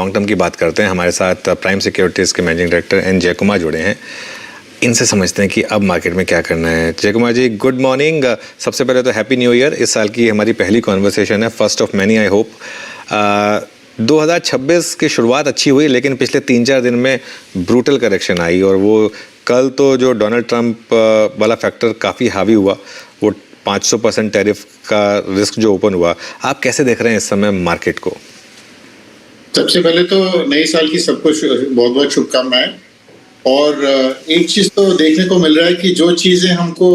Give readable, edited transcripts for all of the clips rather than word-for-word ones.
Long term की बात करते हैं। हमारे साथ प्राइम सिक्योरिटीज़ के मैनेजिंग डायरेक्टर एन जय कुमार जुड़े हैं। इनसे समझते हैं कि अब मार्केट में क्या करना है। जय कुमार जी, गुड मॉर्निंग। सबसे पहले तो हैप्पी न्यू ईयर। इस साल की हमारी पहली कॉन्वर्सेशन है, first of many I hope. 2026 की शुरुआत अच्छी हुई, लेकिन पिछले 3-4 दिन में ब्रूटल करेक्शन आई, और वो कल तो जो डोनाल्ड ट्रंप वाला फैक्टर काफ़ी हावी हुआ, वो 500% टैरिफ का रिस्क जो ओपन हुआ। आप कैसे देख रहे हैं इस समय मार्केट को? सबसे पहले तो नए साल की सबको बहुत बहुत शुभकामनाएं। और एक चीज तो देखने को मिल रहा है कि जो चीजें हमको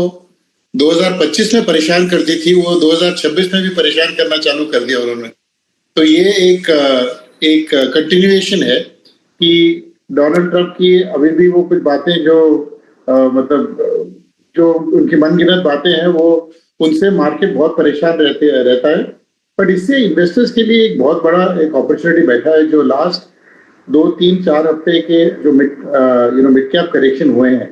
2025 में परेशान करती थी वो 2026 में भी परेशान करना चालू कर दिया उन्होंने। तो ये एक कंटिन्यूएशन है कि डोनाल्ड ट्रंप की अभी भी वो कुछ बातें जो जो उनकी मनगढ़ंत बातें हैं वो उनसे मार्केट बहुत परेशान रहता है। बट इससे इन्वेस्टर्स के लिए एक बहुत बड़ा एक अपॉर्चुनिटी बैठा है। जो लास्ट 2-3-4 हफ्ते के जो मिड कैप करेक्शन हुए हैं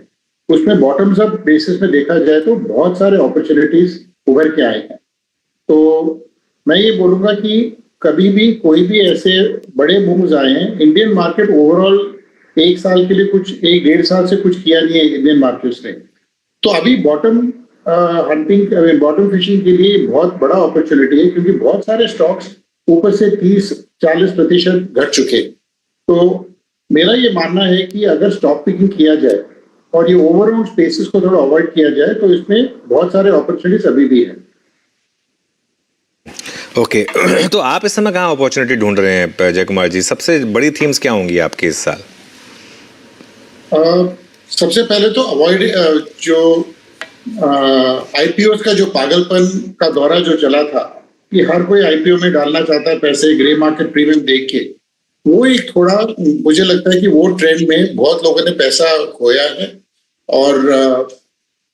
उसमें बॉटम्स अप बेसिस में देखा जाए तो बहुत सारे अपॉर्चुनिटीज उभर के आए हैं। तो मैं ये बोलूंगा कि कभी भी कोई भी ऐसे बड़े मूव्स आए हैं, इंडियन मार्केट ओवरऑल 1 साल के लिए कुछ 1-1.5 साल से कुछ किया नहीं है इंडियन मार्केट्स ने। तो अभी बॉटम बॉटम फिशिंग के लिए बहुत बड़ा अपॉर्चुनिटी है, क्योंकि बहुत सारे स्टॉक्स ऊपर से 30-40% घट चुके। तो मेरा ये मानना है कि अगर स्टॉक पिकिंग किया जाए और ये ओवरऑल स्पेसेस को थोड़ा अवॉइड किया जाए तो इसमें बहुत सारे अपॉर्चुनिटीज अभी भी है। ओके तो आप इस समय कहाँ अपॉर्चुनिटी ढूंढ रहे हैं जय कुमार जी? सबसे बड़ी थीम्स क्या होंगी आपकी इस साल? सबसे पहले तो अवॉइड जो आईपीओ का जो पागलपन का दौरा जो चला था कि हर कोई आईपीओ में डालना चाहता है पैसे, ग्रे मार्केट प्रीमियम देख के, वो एक थोड़ा मुझे लगता है कि वो ट्रेंड में बहुत लोगों ने पैसा खोया है और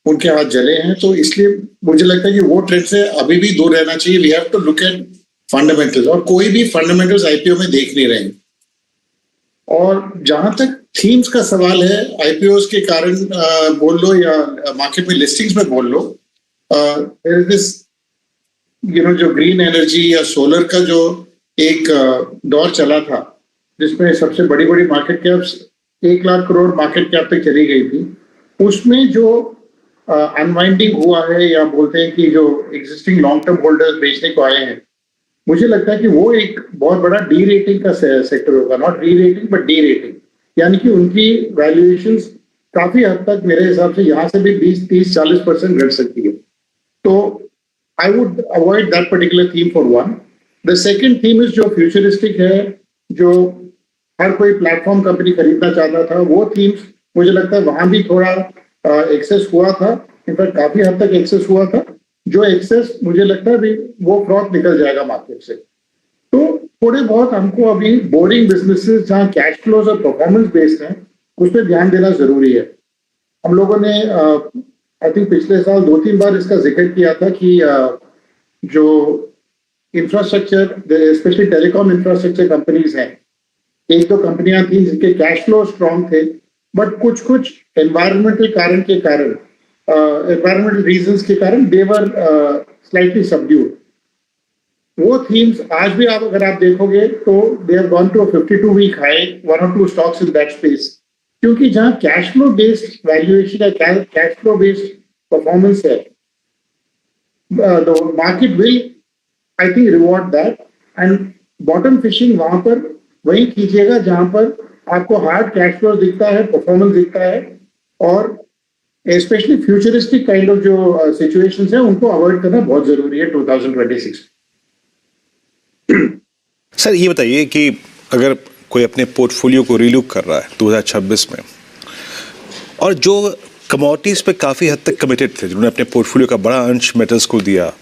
उनके हाथ जले हैं। तो इसलिए मुझे लगता है कि वो ट्रेंड से अभी भी दूर रहना चाहिए। We have to look at fundamentals, और कोई भी फंडामेंटल्स आईपीओ में देख नहीं रहे हैं। और जहां तक थीम्स का सवाल है, आईपीओ के कारण बोल लो या मार्केट में लिस्टिंग्स में बोल लो, दिस जो ग्रीन एनर्जी या सोलर का जो एक दौर चला था जिसमें सबसे बड़ी बड़ी market caps 1 lakh crore market cap तक चली गई थी, उसमें जो अनवाइंडिंग हुआ है या बोलते हैं कि जो एग्जिस्टिंग लॉन्ग टर्म होल्डर्स बेचने को आए हैं, मुझे लगता है कि वो एक बहुत बड़ा डी रेटिंग का सेक्टर होगा। नॉट री रेटिंग बट डी रेटिंग, यानी कि उनकी वैल्यूएशंस काफी हद तक मेरे हिसाब से यहाँ से भी 20-30-40% घट सकती है। तो I would avoid that particular theme for one. The second theme is जो फ्यूचरिस्टिक है, जो हर कोई प्लेटफॉर्म कंपनी खरीदना चाहता था, वो थीम्स मुझे लगता है वहां भी थोड़ा एक्सेस हुआ था। इनफैक्ट काफी हद तक एक्सेस हुआ था। जो एक्सेस मुझे लगता है भी वो फ्रॉथ निकल जाएगा मार्केट से। तो थोड़े बहुत हमको अभी बोरिंग बिजनेसेस जहां कैश फ्लोज और परफॉर्मेंस बेस्ड हैं उस पर ध्यान देना जरूरी है। हम लोगों ने आई थिंक पिछले साल 2-3 बार इसका जिक्र किया था कि जो infrastructure specially telecom infrastructure companies हैं, 1-2 कंपनियां थी जिनके कैश फ्लो स्ट्रॉन्ग थे, बट कुछ एनवायरमेंटल एनवायरमेंटल रीजंस के कारण दे वर स्लाइटली सबड्यूड। वो थीम्स आज भी अगर आप देखोगे तो they have gone to a 52 week high, 1 or 2 stocks in that space, क्योंकि जहां कैश फ्लो बेस्ड वैल्यूएशन या कैश फ्लो बेस्ड परफॉर्मेंस है, the market will I think reward that. And bottom fishing वहां पर वही कीजिएगा जहां पर आपको हार्ड कैश फ्लो दिखता है, परफॉर्मेंस दिखता है, और स्पेशली फ्यूचरिस्टिक काइंड ऑफ जो सिचुएशंस है उनको अवॉइड करना बहुत जरूरी है 2026। सर ये बताइए कि अगर कोई अपने पोर्टफोलियो को रीलुक कर रहा है 2026 में, और जो कमोडिटीज पे काफी हद तक कमिटेड थे, जिन्होंने अपने पोर्टफोलियो का बड़ा अंश मेटल्स को दिया,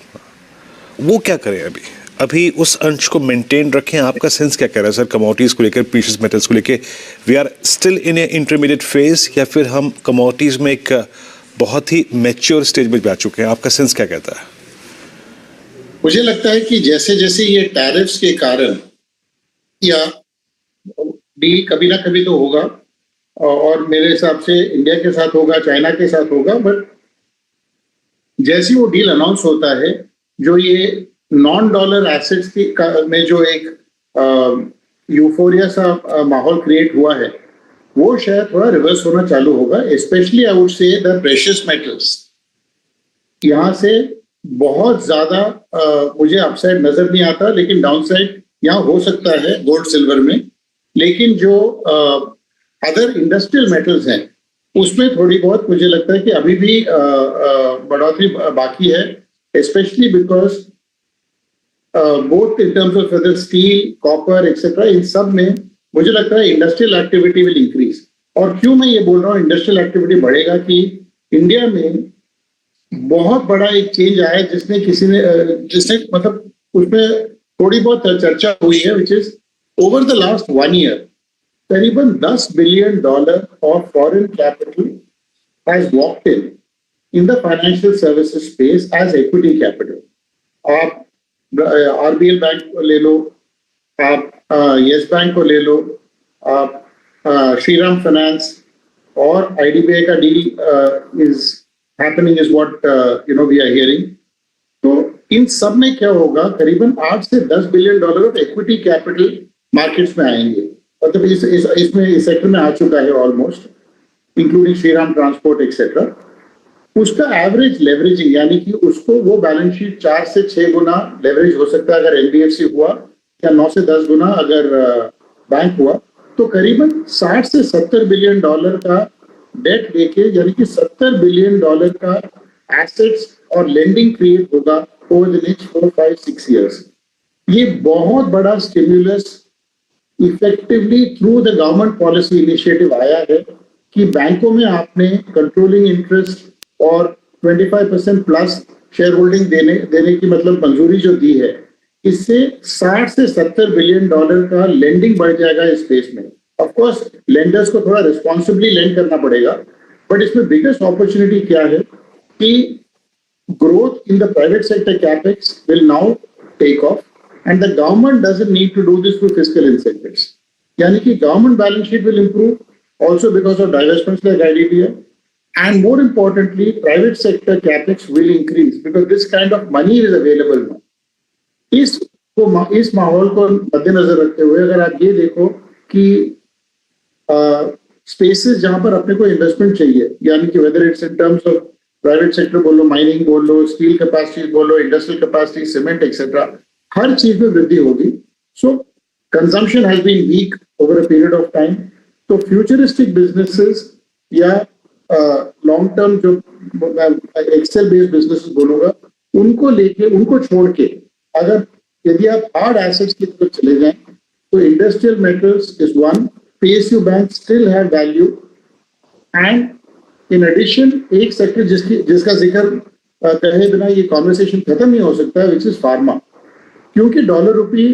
वो क्या करें? अभी उस अंश को मेंटेन रखें? आपका सेंस क्या कह रहा है सर कमोडिटीज को लेकर, प्रीशियस मेटल्स को लेकर? We are still in a intermediate phase, या फिर हम कमोडिटीज में एक बहुत ही मैच्योर स्टेज में जा चुके हैं? आपका सेंस क्या कहता है? मुझे लगता है कि जैसे जैसे ये टैरिफ्स के कारण या डील कभी ना कभी तो होगा, और मेरे हिसाब से इंडिया के साथ होगा, चाइना के साथ होगा, बट जैसे वो डील अनाउंस होता है, जो ये नॉन डॉलर एसेट्स की में जो एक यूफोरिया सा माहौल क्रिएट हुआ है, वो शायद थोड़ा रिवर्स होना चालू होगा, specially I would say the precious metals. यहाँ से बहुत ज्यादा मुझे अपसाइड नजर नहीं आता, लेकिन डाउनसाइड यहाँ हो सकता है गोल्ड सिल्वर में। लेकिन जो अदर इंडस्ट्रियल मेटल्स हैं उसमें थोड़ी बहुत मुझे लगता है कि अभी भी बढ़ोतरी बाकी है, specially because both in terms of whether steel, copper etcetera, इन सब में मुझे लगता है इंडस्ट्रियल एक्टिविटी विल इंक्रीज। और क्यों मैं ये बोल रहा हूँ इंडस्ट्रियल एक्टिविटी बढ़ेगा, कि इंडिया में बहुत बड़ा एक चेंज आया है जिसने मतलब उसमें थोड़ी बहुत चर्चा हुई है, which is over the last 1 year करीबन $10 billion of foreign capital has walked in the financial services space as equity capital. आप आरबीएल बैंक को ले लो, आप यस बैंक को ले लो, आप श्रीराम फाइनेंस और आईडीबीआई का deal is happening is what we are hearing. तो इन सब में क्या होगा, करीबन 8 से 10 billion dollar of equity capital markets में आएंगे। मतलब इसमें इस सेक्टर में आ चुका है almost, including Shriram transport etcetera. उसका एवरेज लेवरेजिंग यानी कि उसको वो बैलेंस शीट 4 से 6 गुना लेवरेज हो सकता है अगर एनबीएफसी हुआ, या 9 से 10 गुना अगर बैंक हुआ। तो करीबन 60 से 70 बिलियन डॉलर का डेट लेके, यानी कि 70 बिलियन डॉलर का एसेट्स और लेंडिंग क्रिएट होगा ओवर द नेक्स्ट 4, 5, 6 इयर्स। ये बहुत बड़ा stimulus effectively through the government policy initiative आया है कि बैंकों में आपने कंट्रोलिंग इंटरेस्ट और 25% प्लस शेयर होल्डिंग देने की मतलब मंजूरी जो दी है, इससे 60 से 70 बिलियन डॉलर का लेंडिंग बढ़ जाएगा इस स्पेस में। ऑफ कोर्स लेंडर्स को थोड़ा रिस्पॉन्सिबली लेंड करना पड़ेगा, बट इसमें बिगेस्ट अपॉर्चुनिटी क्या है कि growth in the private sector capex will now take off, and the government doesn't need to do this through fiscal incentives. यानी कि government balance sheet will improve also because of divestments like IDBI, and more importantly, private sector capex will increase because this kind of money is available now. इस माहौल को मद्देनजर रखते हुए अगर आप ये देखो कि स्पेसेस जहां पर अपने को इन्वेस्टमेंट चाहिए, यानी कि whether it's in terms of private sector बोलो, माइनिंग बोलो, स्टील कैपेसिटी बोलो, इंडस्ट्रियल कैपेसिटी, सीमेंट एक्सेट्रा, हर चीज में वृद्धि होगी। So consumption has been weak over a period of time. तो फ्यूचरिस्टिक बिजनेसेस या लॉन्ग टर्म जो एक्सेल बेस्ड बिजनेसेस बोलूंगा, उनको लेके, उनको छोड़ के अगर यदि आप हार्ड एसेट्स की तरफ चले जाएं तो industrial metals is one, PSU bank still have value, and in addition एक सेक्टर जिसका जिक्र कहे बिना ये कॉन्वर्सेशन खत्म नहीं हो सकता है, विच इज फार्मा। क्योंकि डॉलर रुपी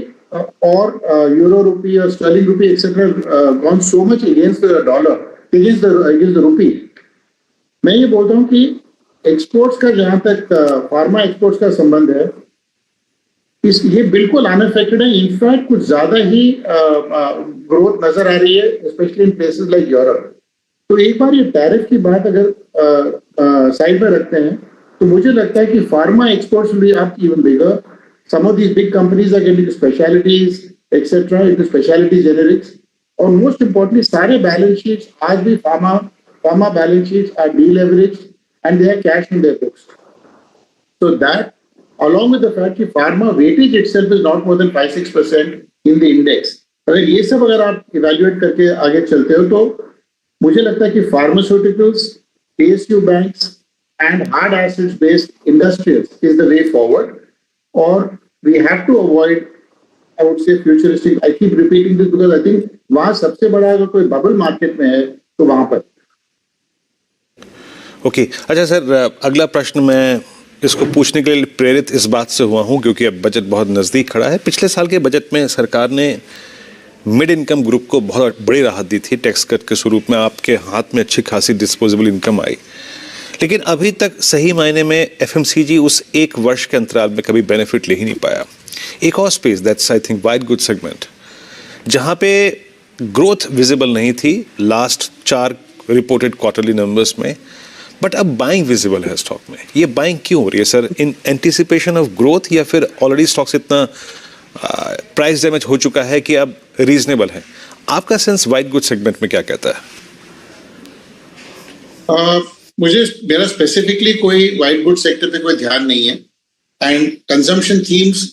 और यूरो रुपी और sterling rupee etcetera gone so much against the dollar, against the rupee. मैं ये बोलता हूँ कि एक्सपोर्ट्स का जहां तक फार्मा एक्सपोर्ट्स का संबंध है, ये बिल्कुल अनअफेक्टेड है। इनफैक्ट कुछ ज्यादा ही ग्रोथ नजर आ रही है, specially in places like Europe. तो एक बार ये टैरिफ की बात अगर साइड में रखते हैं, तो मुझे लगता है कि pharma exports will be up even bigger. Some of these big companies are getting specialities etcetera, into speciality generics. और मोस्ट इंपॉर्टेंटली सारे बैलेंस शीट्स आज भी pharma balance sheets are deleveraged and they have cash in their books. So that, along with the fact कि pharma weightage itself is not more than 5-6% in the index, अगर ये सब अगर आप evaluate करके आगे चलते हो, तो मुझे लगता है कि pharmaceuticals, PSU banks and hard assets based industrials is the way forward. Or we have to avoid, I would say, futuristic. I keep repeating this because I think वहाँ सबसे बड़ा अगर कोई बबल मार्केट में है तो वहाँ पर। ओके, अच्छा सर, अगला प्रश्न मैं इसको पूछने के लिए प्रेरित इस बात से हुआ हूं क्योंकि अब बजट बहुत नज़दीक खड़ा है। पिछले साल के बजट में सरकार ने मिड इनकम ग्रुप को बहुत बड़ी राहत दी थी टैक्स कट के स्वरूप में। आपके हाथ में अच्छी खासी डिस्पोजेबल इनकम आई, लेकिन अभी तक सही मायने में एफएमसीजी उस एक वर्ष के अंतराल में कभी बेनिफिट ले ही नहीं पाया। एक और space, that's I think white good segment, जहाँ पे ग्रोथ विजिबल नहीं थी लास्ट 4 रिपोर्टेड क्वार्टरली नंबर्स में, बट अब बाइंग विजिबल है स्टॉक में। ये बाइंग क्यों हो रही है sir? In anticipation of growth या फिर ऑलरेडी स्टॉक्स इतना प्राइस डैमेज हो चुका है कि अब रीजनेबल है? आपका सेंस वाइट गुड सेगमेंट में क्या कहता है? मुझे मेरा स्पेसिफिकली कोई वाइट गुड सेक्टर पे कोई ध्यान नहीं है एंड कंजम्पशन थीम्स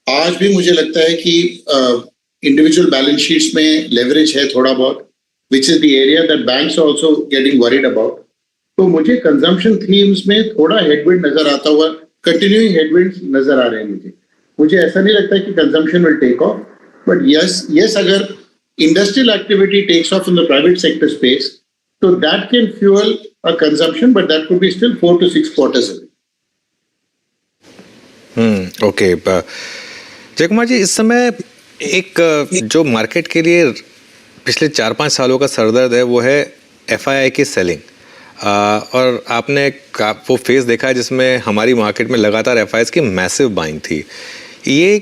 आज भी मुझे लगता है कि इंडिविजुअल बैलेंस शीट्स में लेवरेज है थोड़ा बहुत, which is the area that banks are also getting worried about. तो मुझे कंजम्पशन थीम्स में थोड़ा हेडविंड नजर आता हुआ, कंटिन्यूइंग हेडविंड्स नजर आ रहे हैं मुझे ऐसा नहीं लगता कि consumption will take off, but yes अगर industrial activity takes off in the private sector space तो that can fuel a consumption, but that could be still 4 to 6 quarters away. Okay Jai Kumar जी, इस समय एक जो मार्केट के लिए पिछले 4-5 सालों का सरदर्द है वो है एफआईआई की सेलिंग। और आपने वो फेज देखा है जिसमें हमारी मार्केट में लगातार एफआईआईज की मैसिव बाइंग थी। ये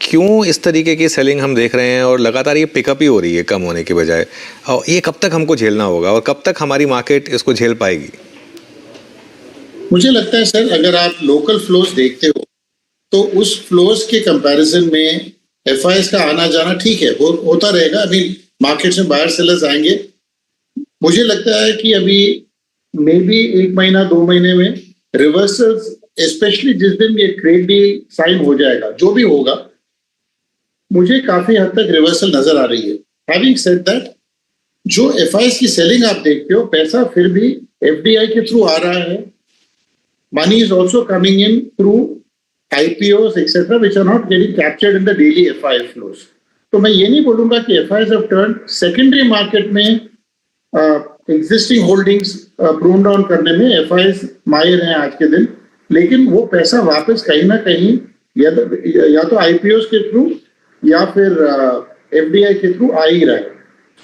क्यों इस तरीके की सेलिंग हम देख रहे हैं और लगातार ये पिकअप ही हो रही है कम होने की बजाय, और ये कब तक हमको झेलना होगा और कब तक हमारी मार्केट इसको झेल पाएगी? मुझे लगता है सर, अगर आप लोकल फ्लोज देखते हो तो उस फ्लोज के कंपैरिजन में एफआईआईज का आना जाना ठीक है, वो होता रहेगा। अभी मार्केट में बायर सेलर्स आएंगे, मुझे लगता है कि अभी मे बी 1 महीना 2 महीने में रिवर्सल्स, स्पेशली जिस दिन ये ट्रेड डील साइन हो जाएगा, जो भी होगा, मुझे काफी हद तक रिवर्सल नजर आ रही है। हैविंग सेड दैट, जो एफआईआईज की सेलिंग आप देखते हो, पैसा फिर भी एफडीआई के थ्रू आ रहा है, money is also coming in through IPOs etc. which are not getting captured in the daily FII flows. तो मैं ये नहीं बोलूंगा कि FIIs have turned secondary market में existing holdings prune down करने में FIIs माहिर हैं आज के दिन, लेकिन वो पैसा वापस कहीं ना कहीं या तो IPOs के थ्रू या फिर FDI के थ्रू आ ही रहा है।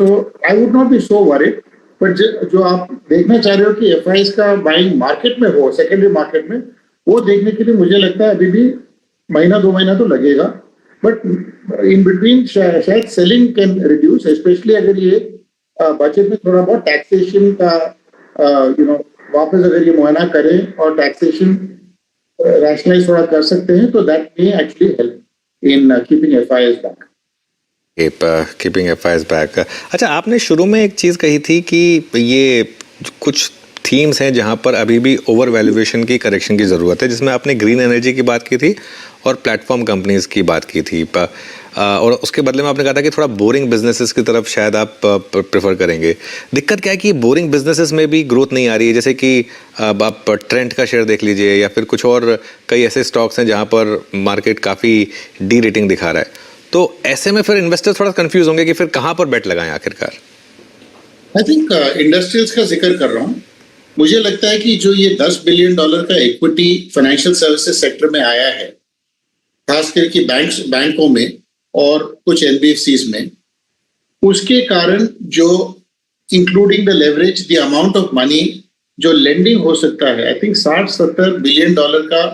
So I would not be so worried, but जो आप देखना चाह रहे हो कि FIIs का बाइंग मार्केट में हो, सेकेंडरी मार्केट में, वो देखने के लिए मुझे लगता है अभी भी 1 महीना 2 महीना तो लगेगा, बट इन बिटवीन शायद सेलिंग कैन रिड्यूस, स्पेशली अगर ये बजट में थोड़ा बहुत टैक्सेशन का वापस अगर ये मुआयना करें और टैक्सेशन रैशनलाइज थोड़ा कर सकते हैं तो that may actually help in keeping FIIs back. Keeping FIIs back. अच्छा, आपने शुरू में एक चीज़ कही थी कि ये कुछ थीम्स हैं जहां पर अभी भी ओवर वैल्यूएशन की करेक्शन की ज़रूरत है, जिसमें आपने ग्रीन एनर्जी की बात की थी और प्लेटफॉर्म कंपनीज की बात की थी, और उसके बदले में आपने कहा था कि थोड़ा बोरिंग बिजनेसेस की तरफ शायद आप प्रेफर करेंगे। दिक्कत क्या है कि बोरिंग बिजनेसेस में भी ग्रोथ नहीं आ रही है, जैसे कि आप ट्रेंड का शेयर देख लीजिए या फिर कुछ और कई ऐसे स्टॉक्स हैं जहाँ पर मार्केट काफ़ी डी रेटिंग दिखा रहा है। तो ऐसे में फिर इन्वेस्टर थोड़ा कंफ्यूज होंगे कि फिर कहाँ पर बेट लगाएं आखिरकार। आई थिंक इंडस्ट्रियल्स का जिक्र कर रहा हूँ। मुझे लगता है कि जो ये $10 बिलियन का इक्विटी फाइनेंशियल सर्विसेज सेक्टर में आया है, खास करके बैंकों में और कुछ एनबीएफसीज में, उसके कारण जो including the leverage, the amount of money जो लेंडिंग हो सकता है, आई थिंक 60-70 बिलियन डॉलर का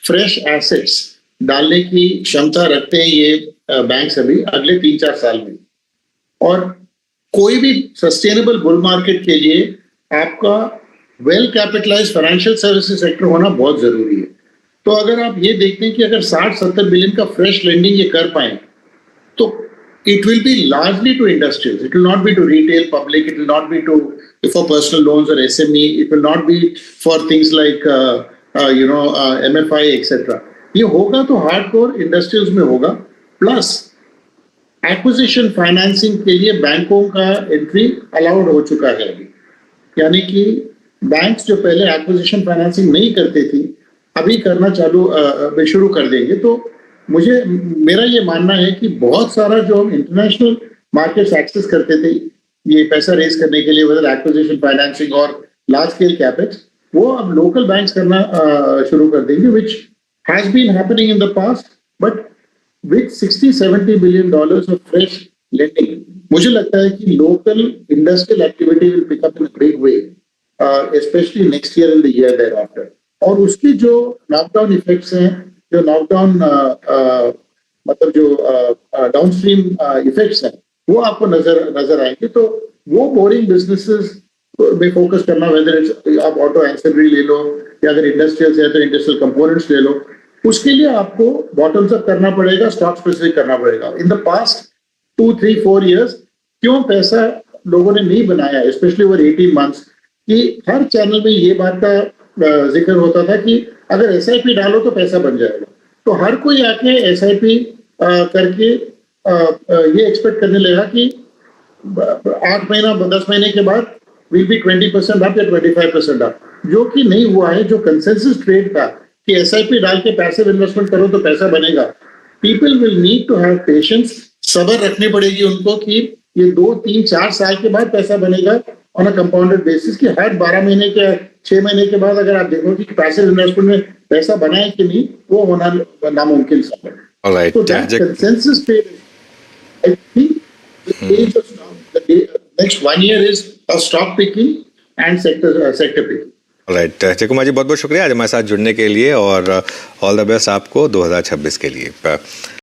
फ्रेश एसेट्स डालने की क्षमता रखते हैं ये बैंक्स अभी अगले 3-4 साल में। और कोई भी सस्टेनेबल बुल मार्केट के लिए आपका well capitalised financial services sector होना बहुत जरूरी है। तो अगर आप ये देखते हैं कि अगर 60-70 बिलियन का फ्रेश लेंडिंग ये कर पाए तो it will be largely to industrials. It will not be to retail public. It will not be for personal loans or SME. It will not be for things like MFI etc. ये होगा तो hardcore industrials में होगा। Plus acquisition financing के लिए बैंकों का entry allowed हो चुका है अभी, यानी कि बैंक्स जो पहले एक्विजिशन फाइनेंसिंग नहीं करते थी अभी करना शुरू कर देंगे। तो मेरा ये मानना है कि बहुत सारा जो हम इंटरनेशनल मार्केट्स एक्सेस करते थे ये पैसा रेज करने के लिए, वेदर एक्विजिशन फाइनेंसिंग और लार्ज स्केल कैपेक्स, वो अब लोकल बैंक्स करना शुरू कर देंगे, which has been happening in the past, but with $60-70 billion of fresh lending, मुझे लगता है कि local industrial activity will pick up in a big way, specially next year and the year thereafter. और उसकी जो knockdown effects हैं, जो knockdown मतलब जो डाउनस्ट्रीम इफेक्ट्स हैं, वो आपको नजर आएंगे। तो वो बोरिंग बिजनेसेस में फोकस करना, वेदर इट्स आप ऑटो एंसेसरी ले लो या अगर इंडस्ट्रियल है तो इंडस्ट्रियल कंपोनेंट्स ले लो, उसके लिए आपको बॉटम्स अप करना पड़ेगा, स्टॉक स्पेसिफिक करना पड़ेगा। इन द पास्ट 2-3-4 years क्यों पैसा लोगों ने नहीं बनाया, स्पेशली ओवर 18 months, कि हर चैनल में ये बात का जिक्र होता था कि अगर SIP डालो तो पैसा बन जाएगा। तो हर कोई आके SIP करके ये एक्सपेक्ट करने लगा कि 8 महीना 10 महीने के बाद विल बी 20% अप या 25% अप, जो कि नहीं हुआ है। जो कंसेंसस ट्रेड था कि SIP डाल के पैसिव इन्वेस्टमेंट करो तो पैसा बनेगा, people will need to have patience, सब्र रखनी पड़ेगी उनको कि ये 2-3-4 साल के बाद पैसा बनेगा ऑन अ कंपाउंडेड बेसिस, कि हर 12 महीने के 6 महीने के बाद अगर आप देखोगे कि पैसिव इन्वेस्टमेंट में पैसा बना है कि नहीं, वो होना नामुमकिन सा है। Alright, So that consensus trade, I think the next 1 year is a stock picking and sector picking. Right जय कुमार जी, बहुत बहुत शुक्रिया आज हमारे साथ जुड़ने के लिए और ऑल द बेस्ट आपको 2026 के लिए।